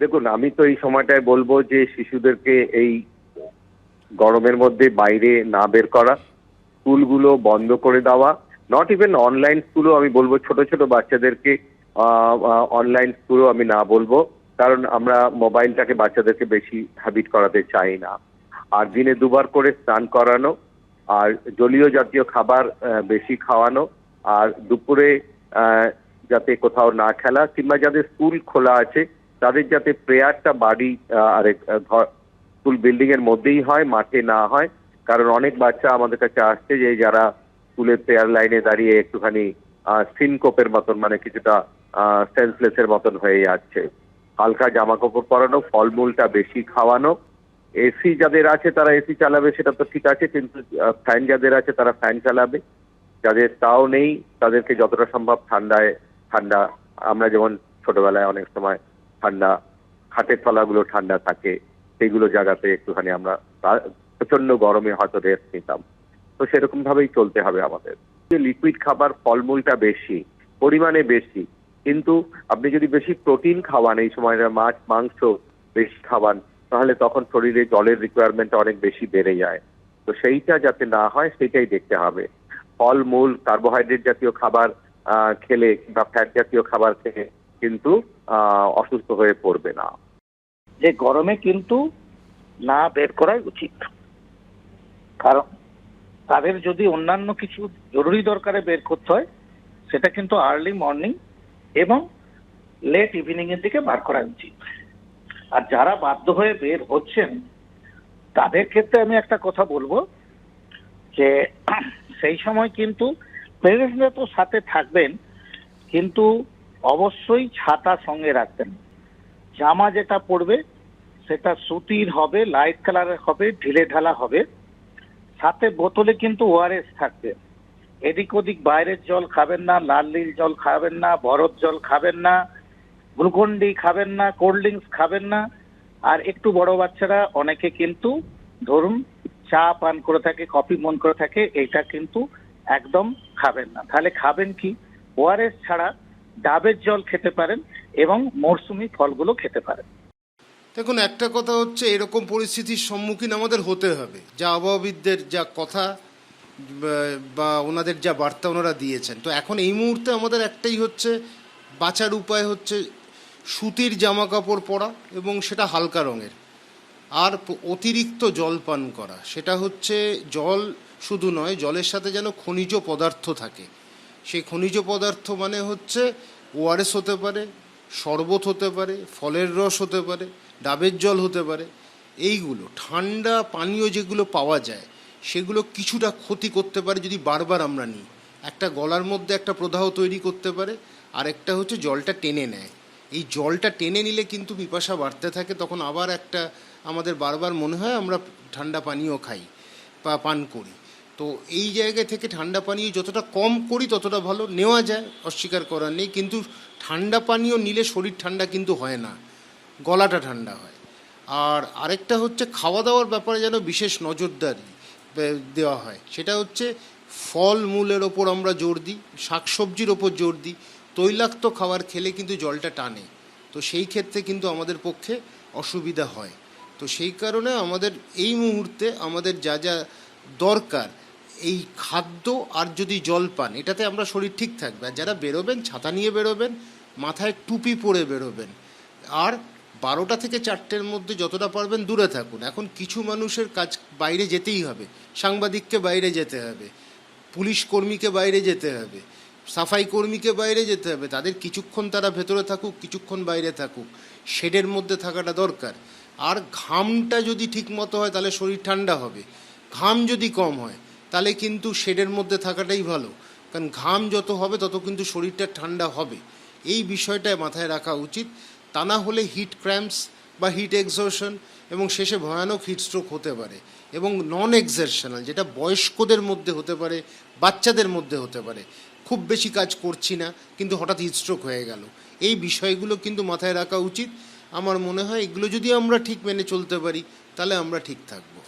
দেখুন, আমি তো এই সময়টায় বলবো যে শিশুদেরকে এই গরমের মধ্যে বাইরে না বের করা, স্কুলগুলো বন্ধ করে দেওয়া, নট ইভেন অনলাইন স্কুলও আমি বলবো, ছোট ছোট বাচ্চাদেরকে অনলাইন স্কুলও আমি না বলবো, কারণ আমরা মোবাইলটাকে বাচ্চাদেরকে বেশি হ্যাবিট করাতে চাই না। আর দিনে দুবার করে স্নান করানো, আর জলীয় জাতীয় খাবার বেশি খাওয়ানো, আর দুপুরে যাতে কোথাও না খেলা, কিংবা যাদের স্কুল খোলা আছে তাদের যাতে প্রেয়ারটা বাড়ি স্কুল বিল্ডিং এর মধ্যেই হয়, মাঠে না হয়। কারণ অনেক বাচ্চা আমাদের কাছে আসছে যে যারা স্কুলের প্রেয়ার লাইনে দাঁড়িয়ে একটুখানি সিনকোপের মতন, মানে কিছুটা সেন্সলেস এর মতন হয়ে যাচ্ছে। হালকা জামা কাপড় পরানো, ফলমূলটা বেশি খাওয়ানো। এসি যাদের আছে তারা এসি চালাবে, সেটা তো ঠিক আছে, কিন্তু ফ্যান যাদের আছে তারা ফ্যান চালাবে। যাদের তাও নেই তাদেরকে যতটা সম্ভব ঠান্ডা, আমরা যেমন ছোটবেলায় অনেক সময় ঠান্ডা, খাটের তলাগুলো ঠান্ডা থাকে, সেইগুলো জায়গাতে একটুখানি আমরা প্রচন্ড গরমে হয়তো রেস্ট নিতাম। তো সেরকম ভাবেই চলতে হবে আমাদের। লিকুইড খাবার, ফলমূলটা বেশি পরিমাণে বেশি, কিন্তু আপনি যদি বেশি প্রোটিন খাওয়ান, এই সময়টা মাছ মাংস বেশি খাওয়ান, তাহলে তখন শরীরে জলের রিকোয়ারমেন্টটা অনেক বেশি বেড়ে যায়। তো সেইটা যাতে না হয় সেটাই দেখতে হবে। ফলমূল, কার্বোহাইড্রেট জাতীয় খাবার খেলে বা ফ্যাট জাতীয় খাবার খেলে কিন্তু অসুস্থ হয়ে পড়বে না। যে গরমে কিন্তু না বের করাই উচিত, কারণ তাদের যদি অন্যান্য কিছু জরুরি দরকারে বের করতে হয়, সেটা কিন্তু আর্লি মর্নিং এবং লেট ইভিনিং এর দিকে বার করা উচিত। আর যারা বাধ্য হয়ে বের হচ্ছেন তাদের ক্ষেত্রে আমি একটা কথা বলবো যে সেই সময় কিন্তু প্যারেন্টসরা তো সাথে থাকবেন, কিন্তু অবশ্যই ছাতা সঙ্গে রাখবেন। জামা যেটা পরবে সেটা সুতির হবে, লাইট কালারের হবে, ঢিলে ঢালা হবে। সাথে বোতলে কিন্তু ওআরএস থাকবে। এদিক ওদিক বাইরের জল খাবেন না, লাল নীল জল খাবেন না, বরফ জল খাবেন না, গ্লুকন-ডি খাবেন না, কোল্ড ড্রিঙ্কস খাবেন না। আর একটু বড় বাচ্চারা অনেকে কিন্তু ধরুন চা পান করে থাকে, কফি মন করে থাকে, এটা কিন্তু একদম খাবেন না। তাহলে খাবেন কি? ওআরএস ছাড়া ডাবের জল খেতে পারেন এবং মরশুমি ফলগুলো খেতে পারেন। দেখুন, একটা কথা হচ্ছে, এরকম পরিস্থিতির সম্মুখীন আমাদের হতে হবে। যা আবহাওয়াবিদদের যা কথা বা ওনাদের যা বার্তা ওনারা দিয়েছেন, তো এখন এই মুহূর্তে আমাদের একটাই হচ্ছে, বাঁচার উপায় হচ্ছে সুতির জামা কাপড় পরা এবং সেটা হালকা রঙের, আর অতিরিক্ত জল পান করা। সেটা হচ্ছে জল শুধু নয়, জলের সাথে যেন খনিজ পদার্থ থাকে। সেই খনিজ পদার্থ মানে হচ্ছে ওআরএস হতে পারে, শরবত হতে পারে, ফলের রস হতে পারে, ডাবের জল হতে পারে। এইগুলো ঠান্ডা পানীয় যেগুলো পাওয়া যায় সেগুলো কিছুটা ক্ষতি করতে পারে যদি বারবার আমরা নিই। একটা গলার মধ্যে একটা প্রদাহ তৈরি করতে পারে, আর একটা হচ্ছে জলটা টেনে নেয়। এই জলটা টেনে নিলে কিন্তু পিপাসা বাড়তে থাকে, তখন আবার একটা আমাদের বারবার মনে হয় আমরা ঠান্ডা পানীয় খাই বা পান করি। তো এই জায়গা থেকে ঠান্ডা পানীয় যতটা কম করি ততটা ভালো। নেওয়া যায়, অস্বীকার করার নেই, কিন্তু ঠান্ডা পানীয় নিলে শরীর ঠান্ডা কিন্তু হয় না, গলাটা ঠান্ডা হয়। আর আরেকটা হচ্ছে খাওয়া দাওয়ার ব্যাপারে যেন বিশেষ নজরদারি দেওয়া হয়। সেটা হচ্ছে ফলমূলের ওপর আমরা জোর দিই, শাকসবজির ওপর জোর দিই। তৈলাক্ত খাবার খেলে কিন্তু জলটা টানে, তো সেই ক্ষেত্রে কিন্তু আমাদের পক্ষে অসুবিধা হয়। তো সেই কারণে আমাদের এই মুহূর্তে আমাদের যা যা দরকার, এই খাদ্য আর যদি জল পান, এটাতে আমরা শরীর ঠিক থাকবে। আর যারা বেরোবেন ছাতা নিয়ে বেরোবেন, মাথায় টুপি পরে বেরোবেন, আর 12টা থেকে 4টের মধ্যে যতটা পারবেন দূরে থাকুন। এখন কিছু মানুষের কাজ বাইরে যেতেই হবে, সাংবাদিককে বাইরে যেতে হবে, পুলিশ কর্মীকে বাইরে যেতে হবে, সাফাই কর্মীকে বাইরে যেতে হবে। তাদের কিছুক্ষণ তারা ভেতরে থাকুক, কিছুক্ষণ বাইরে থাকুক, শেডের মধ্যে থাকাটা দরকার। আর ঘামটা যদি ঠিক মতো হয় তাহলে শরীর ঠান্ডা হবে। ঘাম যদি কম হয় তাহলে কিন্তু শেডের মধ্যে থাকাটাই ভালো, কারণ ঘাম যত হবে তত কিন্তু শরীরটা ঠান্ডা হবে। এই বিষয়টা মাথায় রাখা উচিত। তা না হলে হিট ক্র্যাম্পস বা হিট এক্সর্শন এবং শেষে ভয়ানক হিটস্ট্রোক হতে পারে। এবং নন এক্সারশনাল, যেটা বয়স্কদের মধ্যে হতে পারে, বাচ্চাদের মধ্যে হতে পারে, খুব বেশি কাজ করছি না কিন্তু হঠাৎ হিটস্ট্রোক হয়ে গেল, এই বিষয়গুলো কিন্তু মাথায় রাখা উচিত। আমার মনে হয় এগুলো যদি আমরা ঠিক মেনে চলতে পারি তাহলে আমরা ঠিক থাকবো।